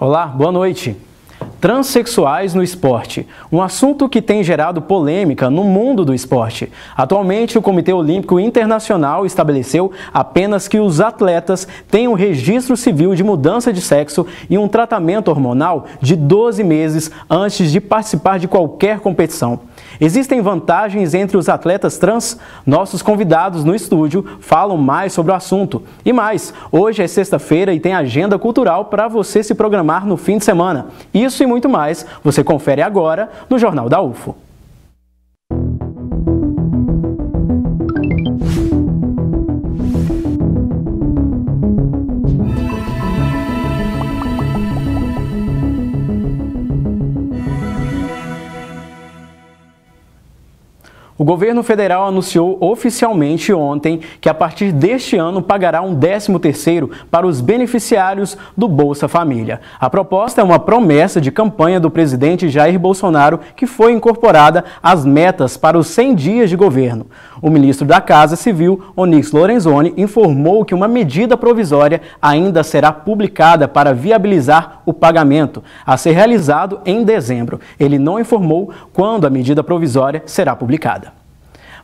Olá, boa noite. Transsexuais no esporte, um assunto que tem gerado polêmica no mundo do esporte. Atualmente, o Comitê Olímpico Internacional estabeleceu apenas que os atletas tenham registro civil de mudança de sexo e um tratamento hormonal de 12 meses antes de participar de qualquer competição. Existem vantagens entre os atletas trans? Nossos convidados no estúdio falam mais sobre o assunto. E mais, hoje é sexta-feira e tem agenda cultural para você se programar no fim de semana. Isso e muito mais você confere agora no Jornal da UFO. O governo federal anunciou oficialmente ontem que a partir deste ano pagará um 13º para os beneficiários do Bolsa Família. A proposta é uma promessa de campanha do presidente Jair Bolsonaro que foi incorporada às metas para os 100 dias de governo. O ministro da Casa Civil, Onyx Lorenzoni, informou que uma medida provisória ainda será publicada para viabilizar o pagamento, a ser realizado em dezembro. Ele não informou quando a medida provisória será publicada.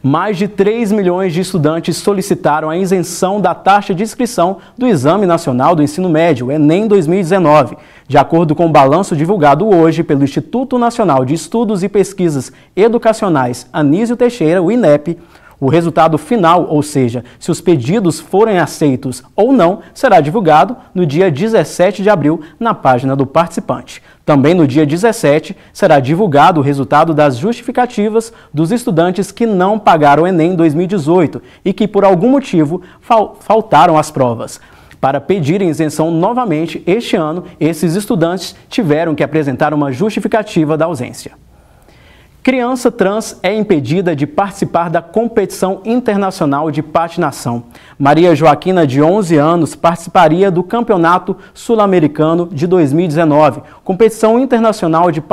Mais de 3 milhões de estudantes solicitaram a isenção da taxa de inscrição do Exame Nacional do Ensino Médio, Enem 2019. De acordo com o balanço divulgado hoje pelo Instituto Nacional de Estudos e Pesquisas Educacionais Anísio Teixeira, o INEP, o resultado final, ou seja, se os pedidos forem aceitos ou não, será divulgado no dia 17 de abril na página do participante. Também no dia 17 será divulgado o resultado das justificativas dos estudantes que não pagaram o Enem 2018 e que por algum motivo faltaram às provas. Para pedirem isenção novamente este ano, esses estudantes tiveram que apresentar uma justificativa da ausência. Criança trans é impedida de participar da competição internacional de patinação. Maria Joaquina, de 11 anos, participaria do Campeonato Sul-Americano de 2019, competição internacional de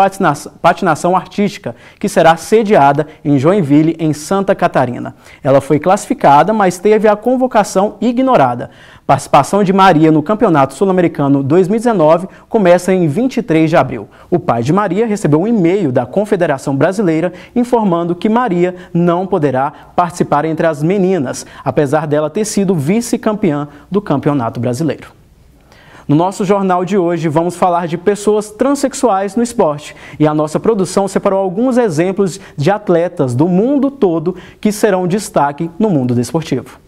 patinação artística, que será sediada em Joinville, em Santa Catarina. Ela foi classificada, mas teve a convocação ignorada. Participação de Maria no Campeonato Sul-Americano 2019 começa em 23 de abril. O pai de Maria recebeu um e-mail da Confederação Brasileira informando que Maria não poderá participar entre as meninas, apesar dela ter sido vice-campeã do Campeonato Brasileiro. No nosso jornal de hoje, vamos falar de pessoas transexuais no esporte. E a nossa produção separou alguns exemplos de atletas do mundo todo que serão destaque no mundo desportivo.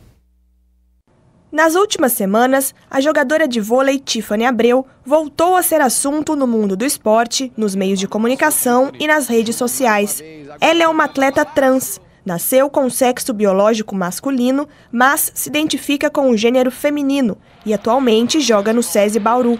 Nas últimas semanas, a jogadora de vôlei Tiffany Abreu voltou a ser assunto no mundo do esporte, nos meios de comunicação e nas redes sociais. Ela é uma atleta trans. Nasceu com sexo biológico masculino, mas se identifica com o gênero feminino e atualmente joga no SESI Bauru.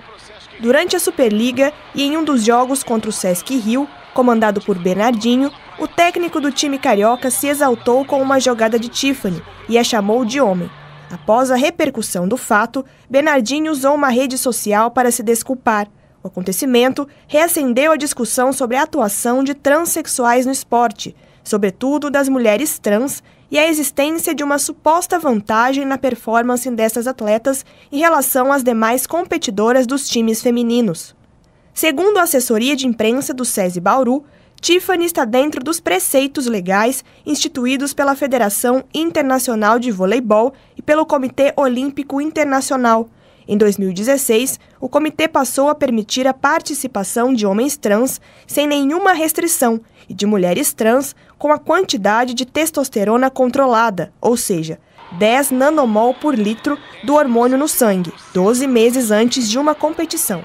Durante a Superliga e em um dos jogos contra o Sesc Rio, comandado por Bernardinho, o técnico do time carioca se exaltou com uma jogada de Tiffany e a chamou de homem. Após a repercussão do fato, Bernardinho usou uma rede social para se desculpar. O acontecimento reacendeu a discussão sobre a atuação de transexuais no esporte, sobretudo das mulheres trans, e a existência de uma suposta vantagem na performance dessas atletas em relação às demais competidoras dos times femininos. Segundo a assessoria de imprensa do SESI Bauru, Tiffany está dentro dos preceitos legais instituídos pela Federação Internacional de Voleibol e pelo Comitê Olímpico Internacional. Em 2016, o comitê passou a permitir a participação de homens trans sem nenhuma restrição e de mulheres trans com a quantidade de testosterona controlada, ou seja, 10 nanomol por litro do hormônio no sangue, 12 meses antes de uma competição.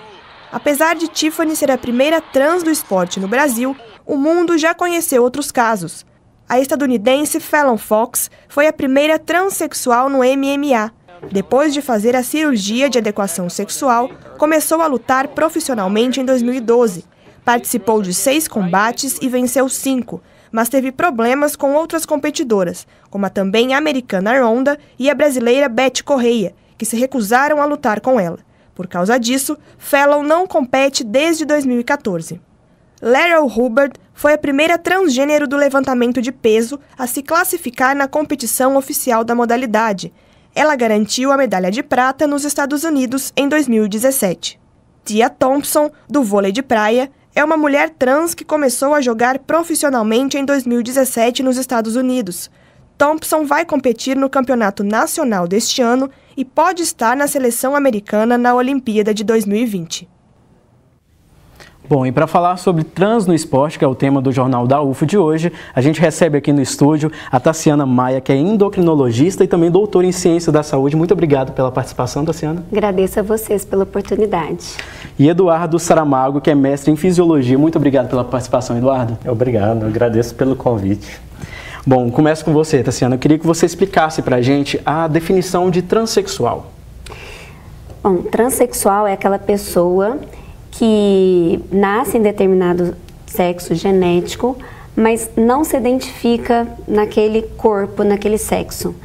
Apesar de Tiffany ser a primeira trans do esporte no Brasil, o mundo já conheceu outros casos. A estadunidense Fallon Fox foi a primeira transexual no MMA. Depois de fazer a cirurgia de adequação sexual, começou a lutar profissionalmente em 2012. Participou de 6 combates e venceu 5, mas teve problemas com outras competidoras, como a também americana Ronda e a brasileira Beth Correia, que se recusaram a lutar com ela. Por causa disso, Fallon não compete desde 2014. Laurel Hubbard foi a primeira transgênero do levantamento de peso a se classificar na competição oficial da modalidade. Ela garantiu a medalha de prata nos Estados Unidos em 2017. Tia Thompson, do vôlei de praia, é uma mulher trans que começou a jogar profissionalmente em 2017 nos Estados Unidos. Thompson vai competir no Campeonato Nacional deste ano e pode estar na seleção americana na Olimpíada de 2020. Bom, e para falar sobre trans no esporte, que é o tema do Jornal da UFO de hoje, a gente recebe aqui no estúdio a Tassiana Maia, que é endocrinologista e também doutora em Ciência da Saúde. Muito obrigado pela participação, Tassiana. Agradeço a vocês pela oportunidade. E Eduardo Saramago, que é mestre em Fisiologia. Muito obrigado pela participação, Eduardo. Obrigado, agradeço pelo convite. Bom, começo com você, Tassiana. Eu queria que você explicasse para a gente a definição de transexual. Bom, transexual é aquela pessoa que nasce em determinado sexo genético, mas não se identifica naquele corpo, naquele sexo.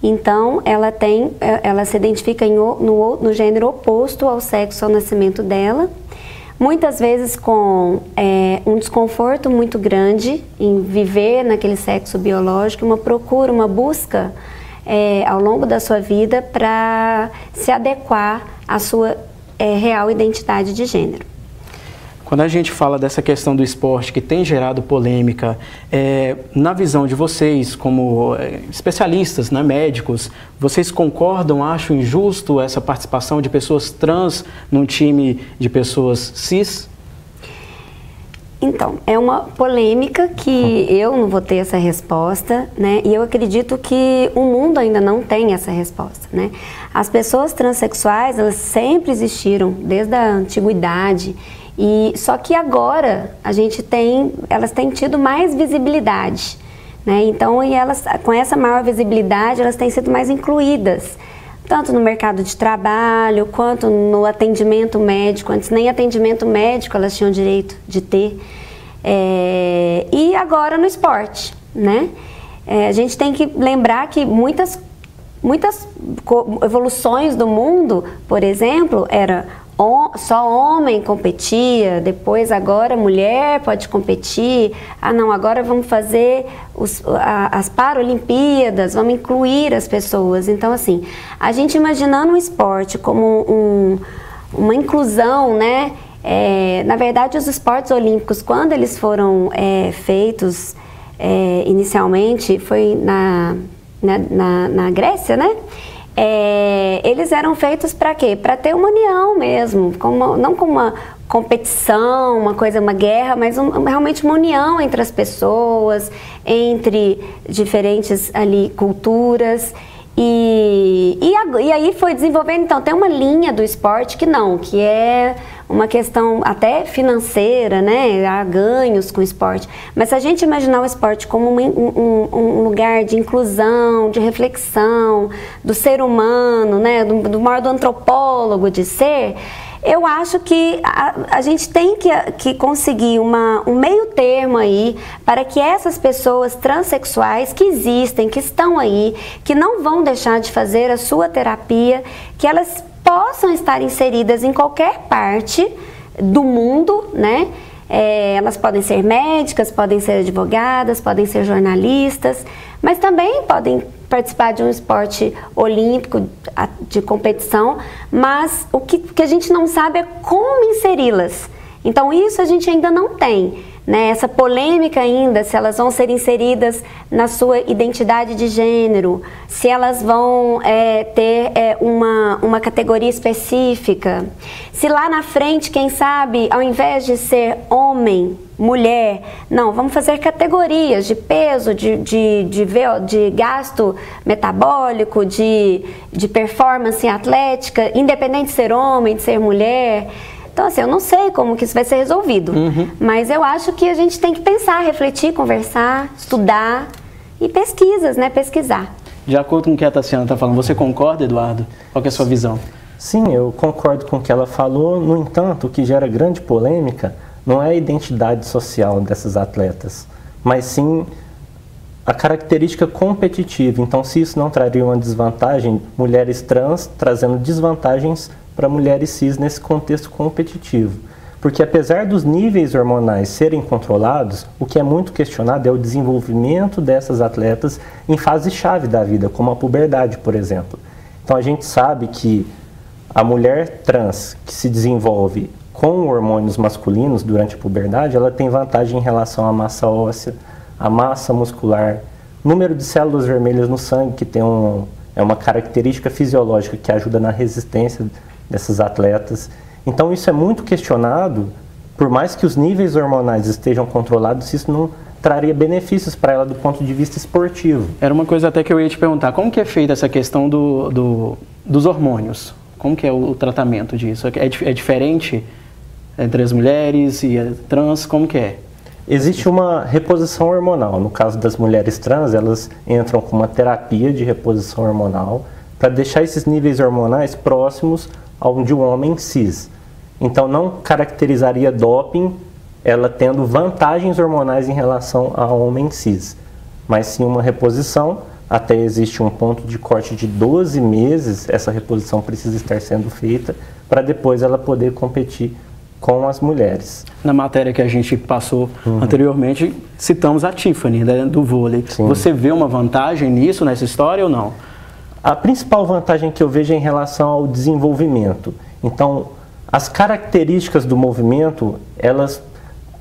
Então, ela se identifica no gênero oposto ao sexo ao nascimento dela, muitas vezes com um desconforto muito grande em viver naquele sexo biológico, uma procura, uma busca ao longo da sua vida para se adequar à sua real identidade de gênero. Quando a gente fala dessa questão do esporte que tem gerado polêmica, na visão de vocês, como especialistas, né, médicos, vocês concordam, acham injusto essa participação de pessoas trans num time de pessoas cis? Então, é uma polêmica que eu não vou ter essa resposta, né? E eu acredito que o mundo ainda não tem essa resposta, né? As pessoas transexuais, elas sempre existiram, desde a antiguidade, só que agora elas têm tido mais visibilidade, né? Então, com essa maior visibilidade, elas têm sido mais incluídas, tanto no mercado de trabalho, quanto no atendimento médico. Antes nem atendimento médico elas tinham direito de ter. E agora no esporte, né? A gente tem que lembrar que muitas evoluções do mundo, por exemplo, era só homem competia, depois agora mulher pode competir, não, agora vamos fazer as Paralimpíadas, vamos incluir as pessoas. Então, assim, a gente imaginando o esporte como uma inclusão, né? Na verdade, os esportes olímpicos, quando eles foram feitos inicialmente, foi na Grécia, né? Eles eram feitos para quê? Para ter uma união mesmo, não como uma competição, uma guerra, mas realmente uma união entre as pessoas, entre diferentes culturas. E aí foi desenvolvendo, então, tem uma linha do esporte que é uma questão até financeira, né? Há ganhos com o esporte. Mas se a gente imaginar o esporte como um lugar de inclusão, de reflexão do ser humano, né? Do modo antropólogo de ser, eu acho que a gente tem que conseguir um meio termo aí para que essas pessoas transexuais que existem, que estão aí, que não vão deixar de fazer a sua terapia, que elas possam estar inseridas em qualquer parte do mundo, né? Elas podem ser médicas, podem ser advogadas, podem ser jornalistas, mas também podem participar de um esporte olímpico de competição, mas o que a gente não sabe é como inseri-las. Então isso a gente ainda não tem, né? Essa polêmica ainda, se elas vão ser inseridas na sua identidade de gênero, se elas vão ter uma categoria específica, se lá na frente, quem sabe, ao invés de ser homem, mulher, não, vamos fazer categorias de peso, de gasto metabólico, de performance atlética, independente de ser homem, de ser mulher. Então, assim, eu não sei como que isso vai ser resolvido, mas eu acho que a gente tem que pensar, refletir, conversar, estudar e pesquisas, né? Pesquisar. De acordo com o que a Tassiana está falando, você concorda, Eduardo? Qual que é a sua visão? Sim, eu concordo com o que ela falou. No entanto, o que gera grande polêmica não é a identidade social dessas atletas, mas sim a característica competitiva. Então, se isso não traria uma desvantagem, mulheres trans trazendo desvantagens para mulheres cis nesse contexto competitivo. Porque apesar dos níveis hormonais serem controlados, o que é muito questionado é o desenvolvimento dessas atletas em fase-chave da vida, como a puberdade, por exemplo. Então a gente sabe que a mulher trans que se desenvolve com hormônios masculinos durante a puberdade, ela tem vantagem em relação à massa óssea, à massa muscular, número de células vermelhas no sangue, que tem é uma característica fisiológica que ajuda na resistência desses atletas. Então isso é muito questionado, por mais que os níveis hormonais estejam controlados, isso não traria benefícios para ela do ponto de vista esportivo. Era uma coisa até que eu ia te perguntar, como que é feita essa questão dos hormônios? Como que é o tratamento disso? É diferente entre as mulheres e as trans? Como que é? Existe uma reposição hormonal. No caso das mulheres trans, elas entram com uma terapia de reposição hormonal para deixar esses níveis hormonais próximos ao de um homem cis. Então não caracterizaria doping ela tendo vantagens hormonais em relação ao homem cis, mas sim uma reposição. Até existe um ponto de corte de 12 meses, essa reposição precisa estar sendo feita para depois ela poder competir com as mulheres. Na matéria que a gente passou anteriormente, citamos a Tiffany, né, do vôlei. Sim. Você vê uma vantagem nisso, nessa história ou não? A principal vantagem que eu vejo é em relação ao desenvolvimento. Então, as características do movimento, elas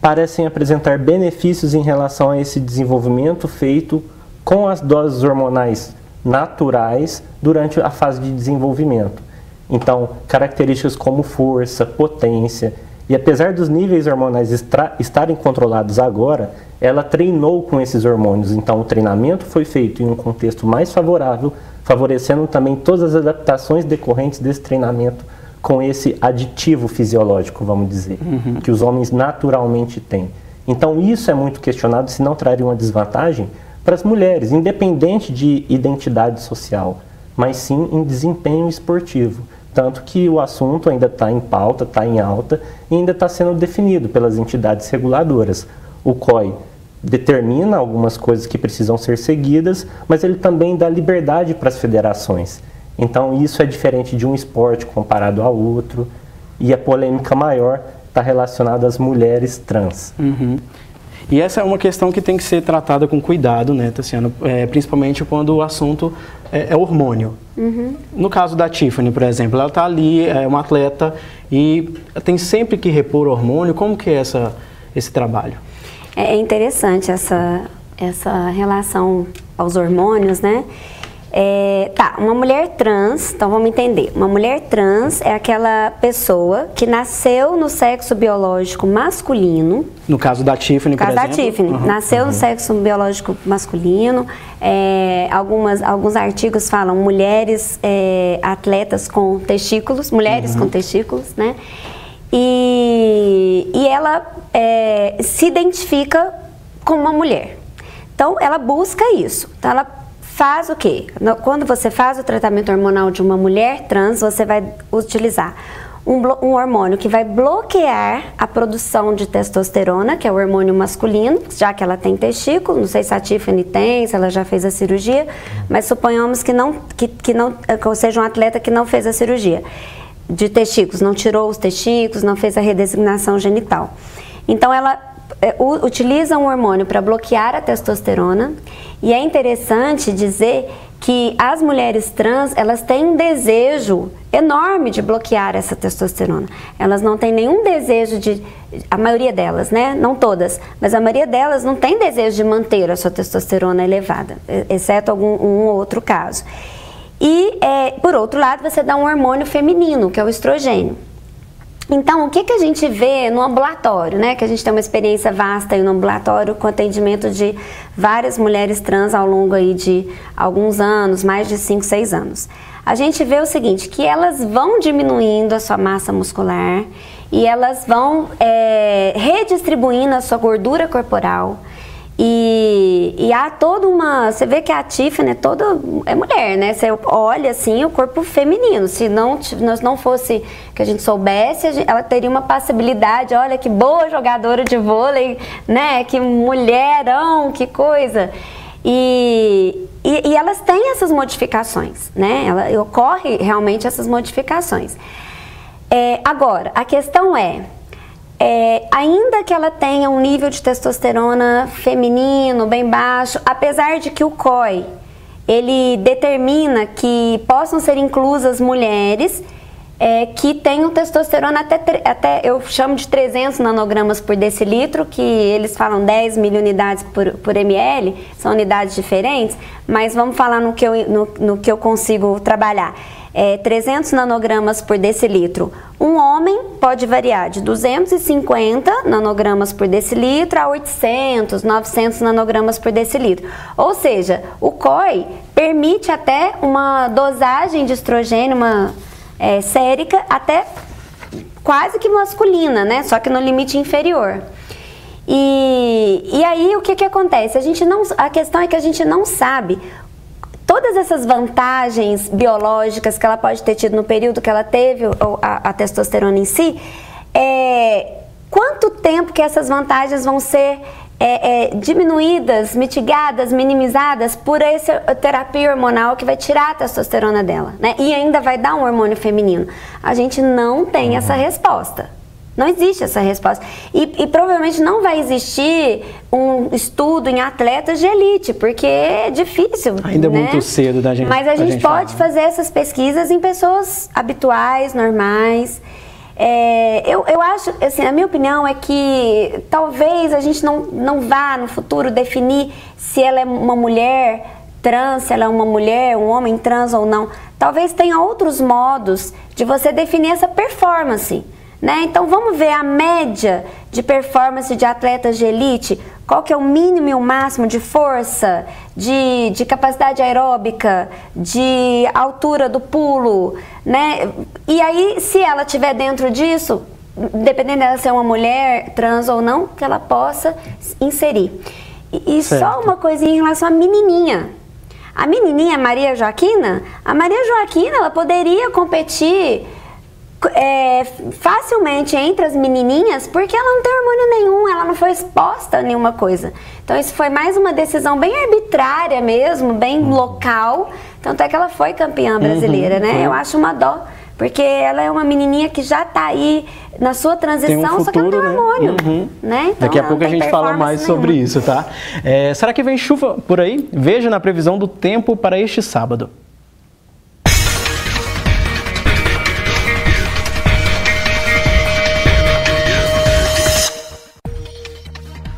parecem apresentar benefícios em relação a esse desenvolvimento feito com as doses hormonais naturais durante a fase de desenvolvimento. Então, características como força, potência, e apesar dos níveis hormonais estarem controlados agora, ela treinou com esses hormônios. Então, o treinamento foi feito em um contexto mais favorável, favorecendo também todas as adaptações decorrentes desse treinamento com esse aditivo fisiológico, vamos dizer, que os homens naturalmente têm. Então isso é muito questionado se não traria uma desvantagem para as mulheres, independente de identidade social, mas sim em desempenho esportivo. Tanto que o assunto ainda está em pauta, está em alta e ainda está sendo definido pelas entidades reguladoras. O COI determina algumas coisas que precisam ser seguidas, mas ele também dá liberdade para as federações. Então isso é diferente de um esporte comparado ao outro, e a polêmica maior está relacionada às mulheres trans. E essa é uma questão que tem que ser tratada com cuidado, né, Tassiana? Principalmente quando o assunto é hormônio. No caso da Tiffany, por exemplo, ela está ali, é uma atleta e tem sempre que repor hormônio. Como que é esse trabalho? É interessante essa relação aos hormônios, né? Uma mulher trans, então vamos entender. Uma mulher trans é aquela pessoa que nasceu no sexo biológico masculino. No caso da Tiffany, por exemplo? No caso da Tiffany, nasceu no sexo biológico masculino. Alguns artigos falam mulheres atletas com testículos, mulheres com testículos, né? E ela se identifica como uma mulher. Então, ela busca isso. Então, ela faz o quê? Quando você faz o tratamento hormonal de uma mulher trans, você vai utilizar um hormônio que vai bloquear a produção de testosterona, que é o hormônio masculino, já que ela tem testículo. Não sei se a Tiffany tem, se ela já fez a cirurgia, mas suponhamos que seja um atleta que não fez a cirurgia de testículos, não tirou os testículos, não fez a redesignação genital. Então ela utiliza um hormônio para bloquear a testosterona, e é interessante dizer que as mulheres trans, elas têm um desejo enorme de bloquear essa testosterona. Elas não têm nenhum desejo a maioria delas, né? Não todas, mas a maioria delas não tem desejo de manter a sua testosterona elevada, exceto um ou outro caso. E, por outro lado, você dá um hormônio feminino, que é o estrogênio. Então, o que a gente vê no ambulatório, né? Que a gente tem uma experiência vasta aí no ambulatório com atendimento de várias mulheres trans ao longo aí de alguns anos, mais de 5, 6 anos. A gente vê o seguinte, que elas vão diminuindo a sua massa muscular e elas vão redistribuindo a sua gordura corporal. E há toda uma... Você vê que a Tiffany é mulher, né? Você olha assim o corpo feminino. Se não fosse que a gente soubesse, ela teria uma passibilidade. Olha que boa jogadora de vôlei, né? Que mulherão, que coisa. E elas têm essas modificações, né? Ocorre realmente essas modificações. Agora, a questão ainda que ela tenha um nível de testosterona feminino bem baixo, apesar de que o COI, ele determina que possam ser inclusas mulheres, que tem um testosterona até eu chamo de 300 nanogramas por decilitro, que eles falam 10 mil unidades por ml, são unidades diferentes, mas vamos falar no que eu consigo trabalhar. 300 nanogramas por decilitro. Um homem pode variar de 250 nanogramas por decilitro a 800, 900 nanogramas por decilitro. Ou seja, o COI permite até uma dosagem de estrogênio, sérica, até quase que masculina, né? Só que no limite inferior. E aí o que acontece? A questão é que a gente não sabe todas essas vantagens biológicas que ela pode ter tido no período que ela teve a testosterona em si. Quanto tempo que essas vantagens vão ser diminuídas, mitigadas, minimizadas por essa terapia hormonal que vai tirar a testosterona dela, né? E ainda vai dar um hormônio feminino. A gente não tem essa resposta. Não existe essa resposta. E provavelmente não vai existir um estudo em atletas de elite, porque é difícil. Ainda né? É muito cedo da gente. Mas a gente pode fazer essas pesquisas em pessoas habituais, normais. Eu acho, assim, a minha opinião é que talvez a gente não vá no futuro definir se ela é uma mulher trans, se ela é uma mulher, um homem trans ou não. Talvez tenha outros modos de você definir essa performance, né? Então vamos ver a média de performance de atletas de elite, qual que é o mínimo e o máximo de força, de capacidade aeróbica, de altura do pulo, né? E aí, se ela estiver dentro disso, dependendo dela ser uma mulher trans ou não, que ela possa inserir. E só uma coisinha em relação à menininha. A menininha Maria Joaquina, ela poderia competir facilmente entre as menininhas, porque ela não tem hormônio nenhum, ela não foi exposta a nenhuma coisa. Então isso foi mais uma decisão bem arbitrária mesmo, bem local, tanto é que ela foi campeã brasileira, né? Eu acho uma dó, porque ela é uma menininha que já tá aí na sua transição, só que não tem hormônio, né? Então, daqui a pouco a gente fala mais sobre isso, tá? Será que vem chuva por aí? Veja na previsão do tempo para este sábado.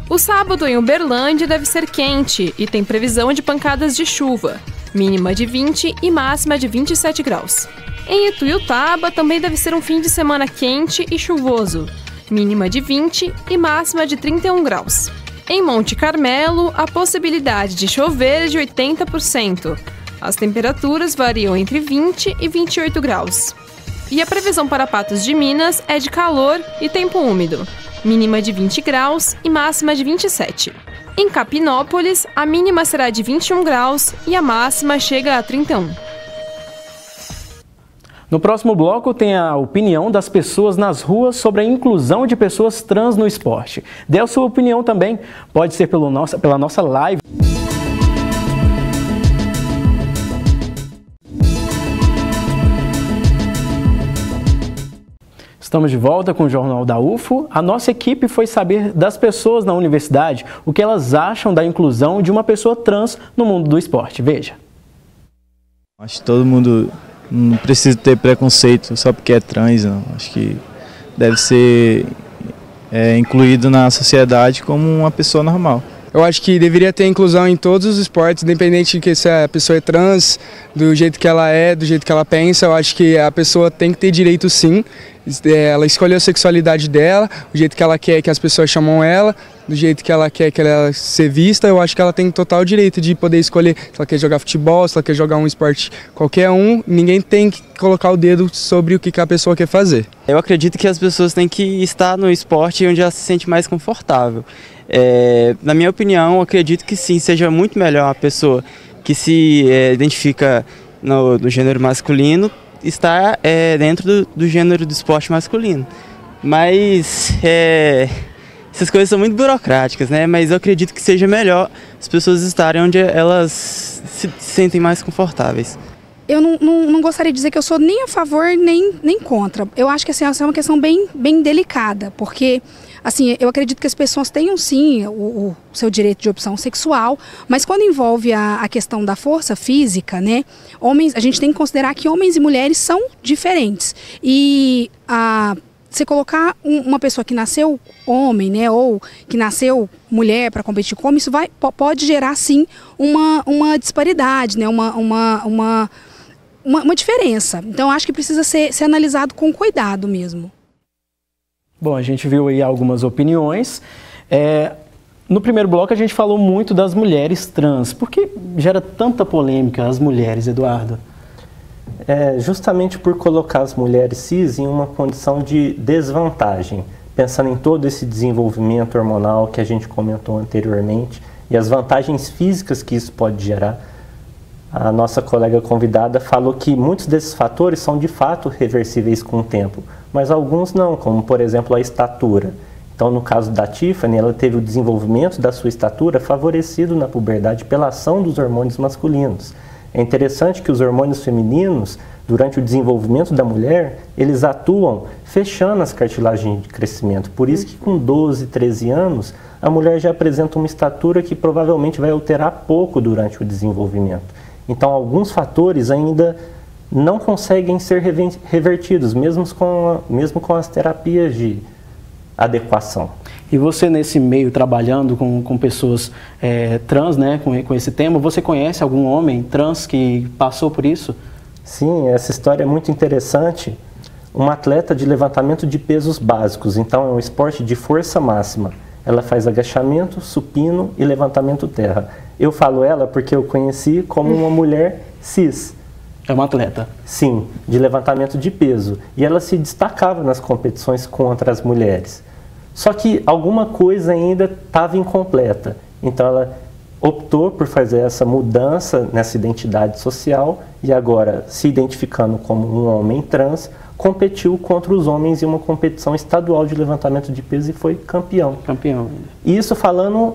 O sábado em Uberlândia deve ser quente e tem previsão de pancadas de chuva, mínima de 20 e máxima de 27 graus. Em Ituiutaba também deve ser um fim de semana quente e chuvoso, mínima de 20 e máxima de 31 graus. Em Monte Carmelo, a possibilidade de chover é de 80%. As temperaturas variam entre 20 e 28 graus. E a previsão para Patos de Minas é de calor e tempo úmido, mínima de 20 graus e máxima de 27. Em Capinópolis, a mínima será de 21 graus e a máxima chega a 31. No próximo bloco tem a opinião das pessoas nas ruas sobre a inclusão de pessoas trans no esporte. Dê a sua opinião também, pode ser pela nossa live. Estamos de volta com o Jornal da UFO. A nossa equipe foi saber das pessoas na universidade o que elas acham da inclusão de uma pessoa trans no mundo do esporte. Veja. Acho que todo mundo não precisa ter preconceito só porque é trans, não. Acho que deve ser incluído na sociedade como uma pessoa normal. Eu acho que deveria ter inclusão em todos os esportes, independente de que se a pessoa é trans, do jeito que ela é, do jeito que ela pensa. Eu acho que a pessoa tem que ter direito, sim. Ela escolheu a sexualidade dela, o jeito que ela quer que as pessoas chamam ela, do jeito que ela quer que ela ser vista. Eu acho que ela tem total direito de poder escolher se ela quer jogar futebol, se ela quer jogar um esporte qualquer um. Ninguém tem que colocar o dedo sobre o que a pessoa quer fazer. Eu acredito que as pessoas têm que estar no esporte onde ela se sente mais confortável. Na minha opinião, eu acredito que sim, seja muito melhor a pessoa que se identifica no gênero masculino estar dentro do gênero do esporte masculino. Mas essas coisas são muito burocráticas, né? Mas eu acredito que seja melhor as pessoas estarem onde elas se sentem mais confortáveis. eu não gostaria de dizer que eu sou nem a favor nem contra. Eu acho que assim, essa é uma questão bem delicada, porque assim, eu acredito que as pessoas tenham sim o seu direito de opção sexual, mas quando envolve a questão da força física, né, a gente tem que considerar que homens e mulheres são diferentes. E você colocar uma pessoa que nasceu homem, né, ou que nasceu mulher para competir com homem, isso pode gerar sim uma disparidade, né, uma diferença. Então, acho que precisa ser analisado com cuidado mesmo. Bom, a gente viu aí algumas opiniões. No primeiro bloco a gente falou muito das mulheres trans. Por que gera tanta polêmica as mulheres, Eduardo? Justamente por colocar as mulheres cis em uma condição de desvantagem, pensando em todo esse desenvolvimento hormonal que a gente comentou anteriormente e as vantagens físicas que isso pode gerar. A nossa colega convidada falou que muitos desses fatores são de fato reversíveis com o tempo, mas alguns não, como por exemplo a estatura. Então, no caso da Tiffany, ela teve o desenvolvimento da sua estatura favorecido na puberdade pela ação dos hormônios masculinos. É interessante que os hormônios femininos, durante o desenvolvimento da mulher, eles atuam fechando as cartilagens de crescimento. Por isso que com 12, 13 anos, a mulher já apresenta uma estatura que provavelmente vai alterar pouco durante o desenvolvimento. Então, alguns fatores ainda não conseguem ser revertidos, mesmo com as terapias de adequação. E você, nesse meio, trabalhando com pessoas trans, né, com esse tema, você conhece algum homem trans que passou por isso? Sim, essa história é muito interessante. Uma atleta de levantamento de pesos básicos, então é um esporte de força máxima. Ela faz agachamento, supino e levantamento terra. Eu falo ela porque eu conheci como uma mulher cis. É uma atleta? Sim, de levantamento de peso. E ela se destacava nas competições contra as mulheres. Só que alguma coisa ainda estava incompleta. Então ela optou por fazer essa mudança nessa identidade social e agora, se identificando como um homem trans, competiu contra os homens em uma competição estadual de levantamento de peso e foi campeão. E isso falando,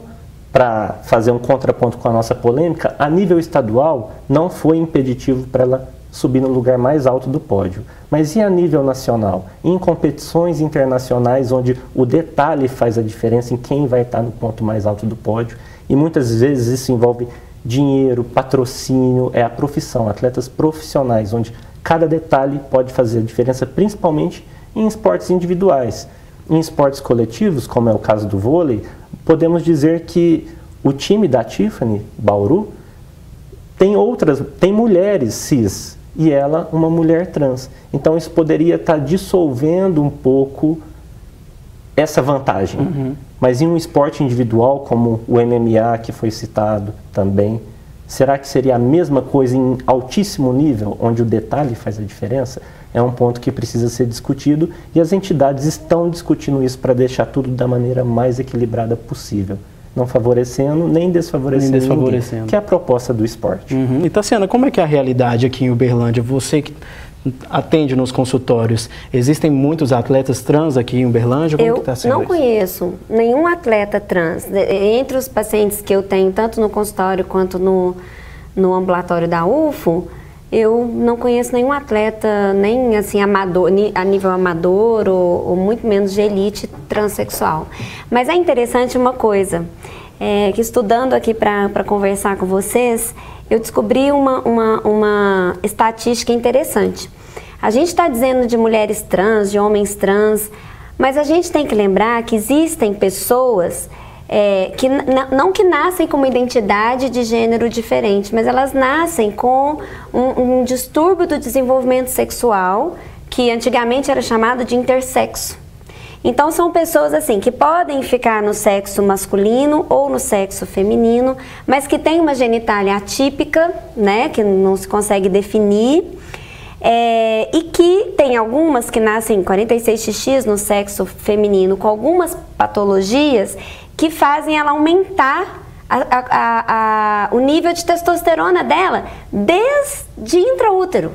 para fazer um contraponto com a nossa polêmica, a nível estadual não foi impeditivo para ela subir no lugar mais alto do pódio. Mas e a nível nacional? Em competições internacionais onde o detalhe faz a diferença em quem vai estar no ponto mais alto do pódio, e muitas vezes isso envolve dinheiro, patrocínio, é a profissão, atletas profissionais, onde cada detalhe pode fazer a diferença, principalmente em esportes individuais. Em esportes coletivos, como é o caso do vôlei, podemos dizer que o time da Tiffany, Bauru, tem mulheres cis e ela uma mulher trans. Então isso poderia estar dissolvendo um pouco essa vantagem. Uhum. Mas em um esporte individual como o MMA, que foi citado também, será que seria a mesma coisa em altíssimo nível, onde o detalhe faz a diferença? É um ponto que precisa ser discutido e as entidades estão discutindo isso para deixar tudo da maneira mais equilibrada possível. Não favorecendo nem desfavorecendo ninguém, que é a proposta do esporte. Uhum. E Tassiana, como é que é a realidade aqui em Uberlândia? Você que atende nos consultórios, existem muitos atletas trans aqui em Uberlândia? Como que tá sendo não isso? Conheço nenhum atleta trans. Entre os pacientes que eu tenho, tanto no consultório quanto no ambulatório da UFO, eu não conheço nenhum atleta, nem assim, amador, a nível amador ou muito menos de elite transexual. Mas é interessante uma coisa, que estudando aqui para conversar com vocês, eu descobri uma estatística interessante. A gente está dizendo de mulheres trans, de homens trans, mas a gente tem que lembrar que existem pessoas que não que nascem com uma identidade de gênero diferente, mas elas nascem com um distúrbio do desenvolvimento sexual, que antigamente era chamado de intersexo. Então são pessoas assim que podem ficar no sexo masculino ou no sexo feminino, mas que têm uma genitália atípica, né, que não se consegue definir, e que tem algumas que nascem 46XX no sexo feminino com algumas patologias que fazem ela aumentar o nível de testosterona dela desde intraútero.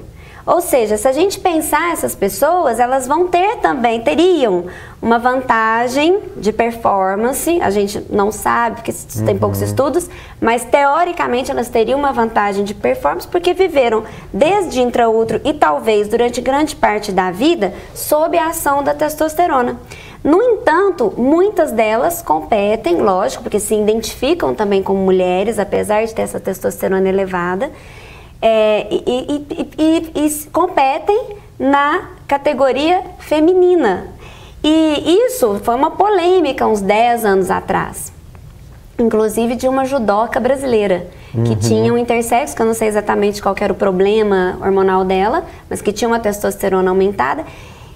Ou seja, se a gente pensar essas pessoas, elas vão ter também, teriam uma vantagem de performance, a gente não sabe, porque tem poucos estudos, mas teoricamente elas teriam uma vantagem de performance porque viveram desde intraútero e talvez durante grande parte da vida sob a ação da testosterona. No entanto, muitas delas competem, lógico, porque se identificam também como mulheres, apesar de ter essa testosterona elevada, e competem na categoria feminina. E isso foi uma polêmica uns 10 anos atrás, inclusive de uma judoca brasileira, que tinha um intersexo, que eu não sei exatamente qual que era o problema hormonal dela, mas que tinha uma testosterona aumentada.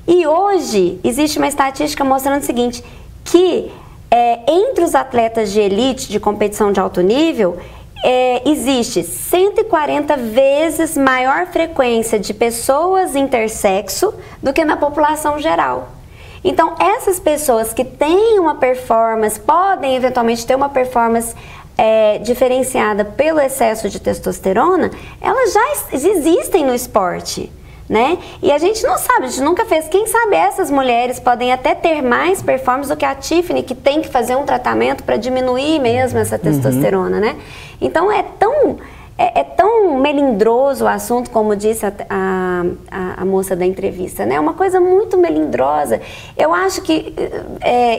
E hoje existe uma estatística mostrando o seguinte, que entre os atletas de elite, de competição de alto nível, existe 140 vezes maior frequência de pessoas intersexo do que na população geral. Então, essas pessoas que têm uma performance, podem eventualmente ter uma performance diferenciada pelo excesso de testosterona, elas já existem no esporte, né? E a gente não sabe, a gente nunca fez. Quem sabe essas mulheres podem até ter mais performance do que a Tiffany, que tem que fazer um tratamento para diminuir mesmo essa testosterona, né? Então é tão melindroso o assunto, como disse a moça da entrevista, né? Uma coisa muito melindrosa. Eu acho que...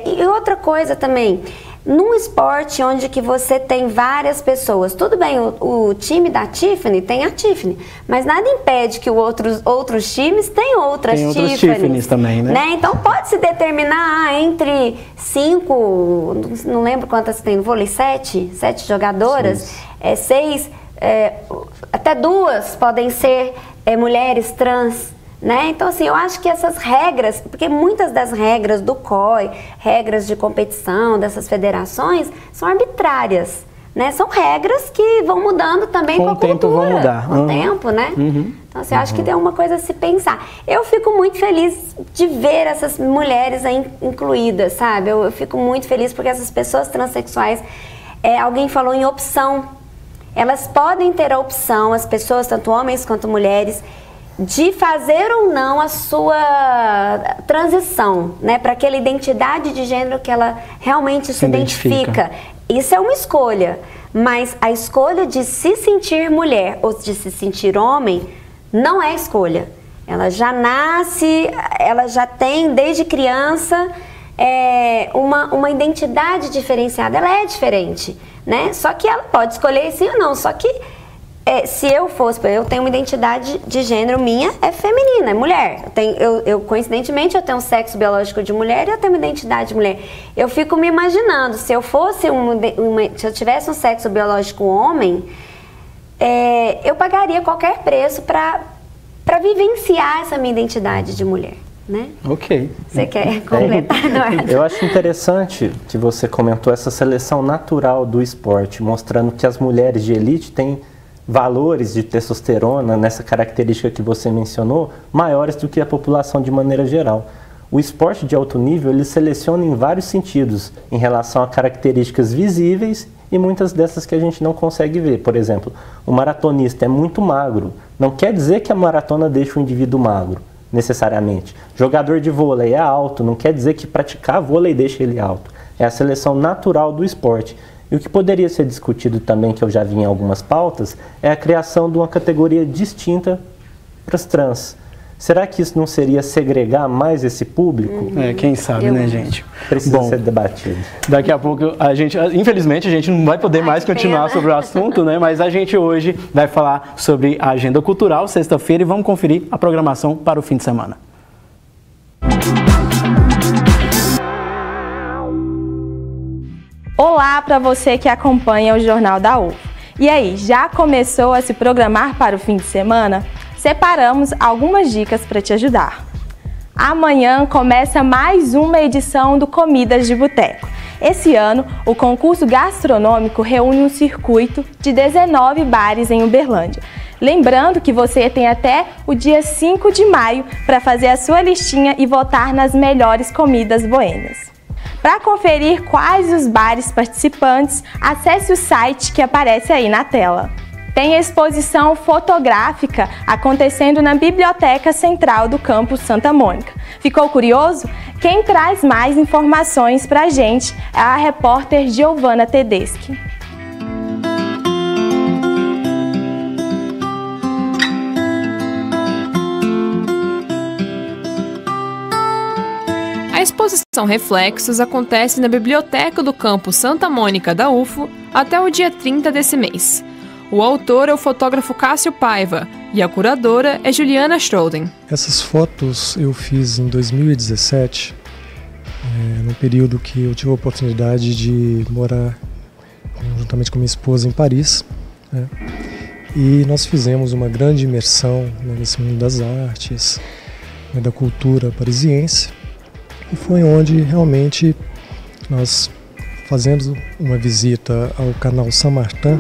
e outra coisa também, num esporte onde que você tem várias pessoas, tudo bem, o time da Tiffany tem a Tiffany, mas nada impede que outros times tenham outras Tiffany's também, né? Então pode se determinar entre 5, não lembro quantas tem no vôlei, 7 jogadoras, 6, até 2 podem ser mulheres trans, né? Então, assim, eu acho que essas regras, porque muitas das regras do COI, regras de competição dessas federações, são arbitrárias, né? São regras que vão mudando também com a cultura. Com o tempo vão mudar. Com o tempo, né? Então, assim, eu acho que tem uma coisa a se pensar. Eu fico muito feliz de ver essas mulheres aí incluídas, sabe? Eu fico muito feliz porque essas pessoas transexuais, alguém falou em opção. Elas podem ter a opção, as pessoas, tanto homens quanto mulheres, de fazer ou não a sua transição, né, para aquela identidade de gênero que ela realmente se identifica. Isso é uma escolha, mas a escolha de se sentir mulher ou de se sentir homem não é escolha. Ela já nasce, ela já tem desde criança uma identidade diferenciada, ela é diferente, né? Só que ela pode escolher sim ou não, só que se eu tenho uma identidade de gênero minha, é feminina, é mulher. Coincidentemente, eu tenho um sexo biológico de mulher e eu tenho uma identidade de mulher. Eu fico me imaginando, se eu fosse se eu tivesse um sexo biológico homem, eu pagaria qualquer preço para vivenciar essa minha identidade de mulher, né? Ok. Você quer completar, Eduardo? Eu acho interessante que você comentou essa seleção natural do esporte, mostrando que as mulheres de elite têm valores de testosterona, nessa característica que você mencionou, maiores do que a população de maneira geral. O esporte de alto nível, ele seleciona em vários sentidos, em relação a características visíveis e muitas dessas que a gente não consegue ver. Por exemplo, o maratonista é muito magro, não quer dizer que a maratona deixa o indivíduo magro, necessariamente. Jogador de vôlei é alto, não quer dizer que praticar vôlei deixa ele alto. É a seleção natural do esporte. E o que poderia ser discutido também, que eu já vi em algumas pautas, é a criação de uma categoria distinta para as trans. Será que isso não seria segregar mais esse público? Quem sabe, né, gente? Precisa ser debatido. Daqui a pouco, infelizmente, a gente não vai poder mais continuar sobre o assunto, né? Mas a gente hoje vai falar sobre a agenda cultural, sexta-feira, e vamos conferir a programação para o fim de semana. Olá para você que acompanha o Jornal da UFO. E aí, já começou a se programar para o fim de semana? Separamos algumas dicas para te ajudar. Amanhã começa mais uma edição do Comidas de Boteco. Esse ano, o concurso gastronômico reúne um circuito de 19 bares em Uberlândia. Lembrando que você tem até o dia 5 de maio para fazer a sua listinha e votar nas melhores comidas boêmias. Para conferir quais os bares participantes, acesse o site que aparece aí na tela. tem exposição fotográfica acontecendo na Biblioteca Central do Campus Santa Mônica. Ficou curioso? Quem traz mais informações para a gente é a repórter Giovana Tedeschi. A exposição Reflexos acontece na Biblioteca do Campus Santa Mônica da UFO até o dia 30 desse mês. O autor é o fotógrafo Cássio Paiva e a curadora é Juliana Schroden. Essas fotos eu fiz em 2017, no período que eu tive a oportunidade de morar juntamente com minha esposa em Paris, né? E nós fizemos uma grande imersão, né, nesse mundo das artes, né, da cultura parisiense. E foi onde realmente nós, fazendo uma visita ao canal Saint-Martin,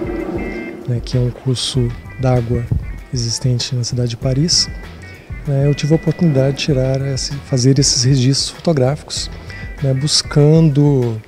né, que é um curso d'água existente na cidade de Paris, né, eu tive a oportunidade de fazer esses registros fotográficos, né, buscando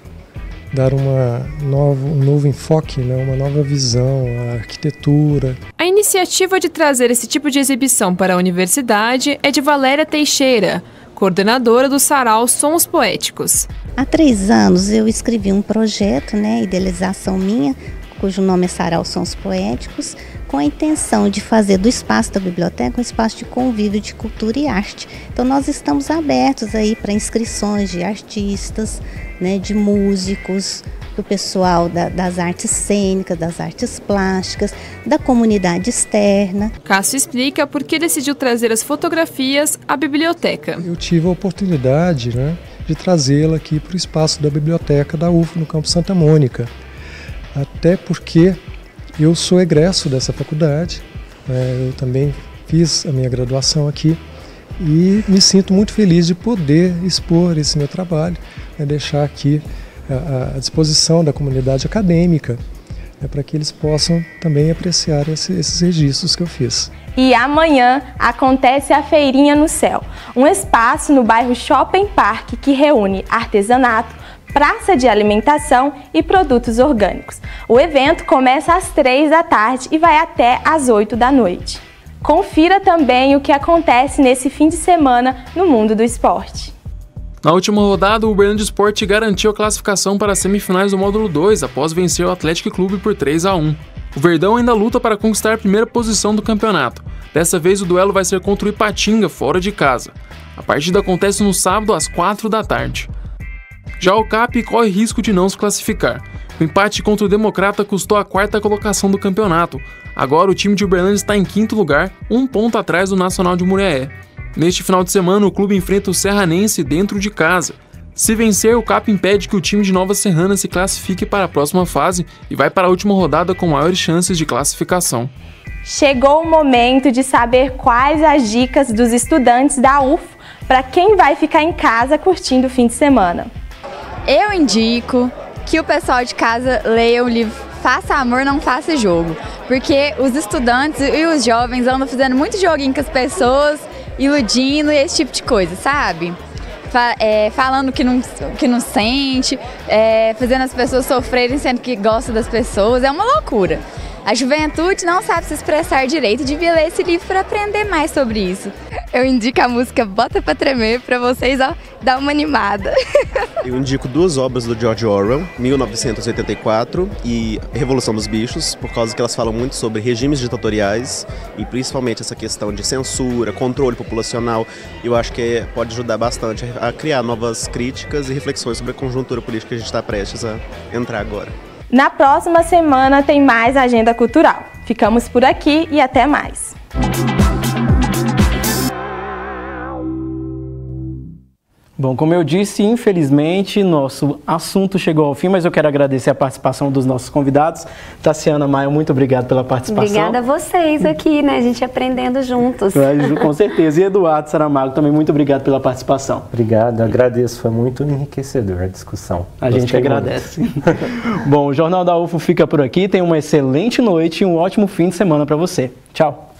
dar um novo enfoque, né, uma nova visão à arquitetura. A iniciativa de trazer esse tipo de exibição para a universidade é de Valéria Teixeira, coordenadora do Sarau Sons Poéticos. Há 3 anos eu escrevi um projeto, né, idealização minha, cujo nome é Sarau Sons Poéticos, com a intenção de fazer do espaço da biblioteca um espaço de convívio de cultura e arte. Então nós estamos abertos aí para inscrições de artistas, né, de músicos, do pessoal das artes cênicas, das artes plásticas, da comunidade externa. Cássio explica por que decidiu trazer as fotografias à biblioteca. Eu tive a oportunidade, né, de trazê-la aqui para o espaço da biblioteca da UFO, no campus Santa Mônica. Até porque eu sou egresso dessa faculdade, né, eu também fiz a minha graduação aqui e me sinto muito feliz de poder expor esse meu trabalho, né, deixar aqui à disposição da comunidade acadêmica, né, para que eles possam também apreciar esses registros que eu fiz. E amanhã acontece a Feirinha no Céu, um espaço no bairro Shopping Park que reúne artesanato, praça de alimentação e produtos orgânicos. O evento começa às 3 da tarde e vai até às 8 da noite. Confira também o que acontece nesse fim de semana no mundo do esporte. Na última rodada, o Uberlândia Sport garantiu a classificação para as semifinais do módulo 2 após vencer o Atlético Clube por 3-1. O Verdão ainda luta para conquistar a primeira posição do campeonato. Dessa vez o duelo vai ser contra o Ipatinga, fora de casa. A partida acontece no sábado às 4 da tarde. Já o CAP corre risco de não se classificar. O empate contra o Democrata custou a 4ª colocação do campeonato. Agora o time de Uberlândia está em 5º lugar, 1 ponto atrás do Nacional de Muriaé. Neste final de semana, o clube enfrenta o Serranense dentro de casa. Se vencer, o CAP impede que o time de Nova Serrana se classifique para a próxima fase e vai para a última rodada com maiores chances de classificação. Chegou o momento de saber quais as dicas dos estudantes da UFO para quem vai ficar em casa curtindo o fim de semana. Eu indico que o pessoal de casa leia o livro Faça Amor, Não Faça Jogo, porque os estudantes e os jovens andam fazendo muito joguinho com as pessoas, iludindo e esse tipo de coisa, sabe? Falando que não sente, fazendo as pessoas sofrerem sendo que gosta das pessoas, é uma loucura. A juventude não sabe se expressar direito e devia ler esse livro para aprender mais sobre isso. Eu indico a música Bota Pra Tremer para vocês, ó, dar uma animada. Eu indico 2 obras do George Orwell, 1984 e Revolução dos Bichos, por causa que elas falam muito sobre regimes ditatoriais e principalmente essa questão de censura, controle populacional. Eu acho que pode ajudar bastante a criar novas críticas e reflexões sobre a conjuntura política que a gente está prestes a entrar agora. Na próxima semana tem mais agenda cultural. Ficamos por aqui e até mais. Bom, como eu disse, infelizmente, nosso assunto chegou ao fim, mas eu quero agradecer a participação dos nossos convidados. Tassiana, Maia, muito obrigado pela participação. Obrigada a vocês aqui, né? A gente aprendendo juntos. Com certeza. E Eduardo Saramago, também muito obrigado pela participação. Obrigado, agradeço. Foi muito enriquecedor a discussão. A gente que agradece. Bom, o Jornal da UFO fica por aqui. Tenha uma excelente noite e um ótimo fim de semana para você. Tchau.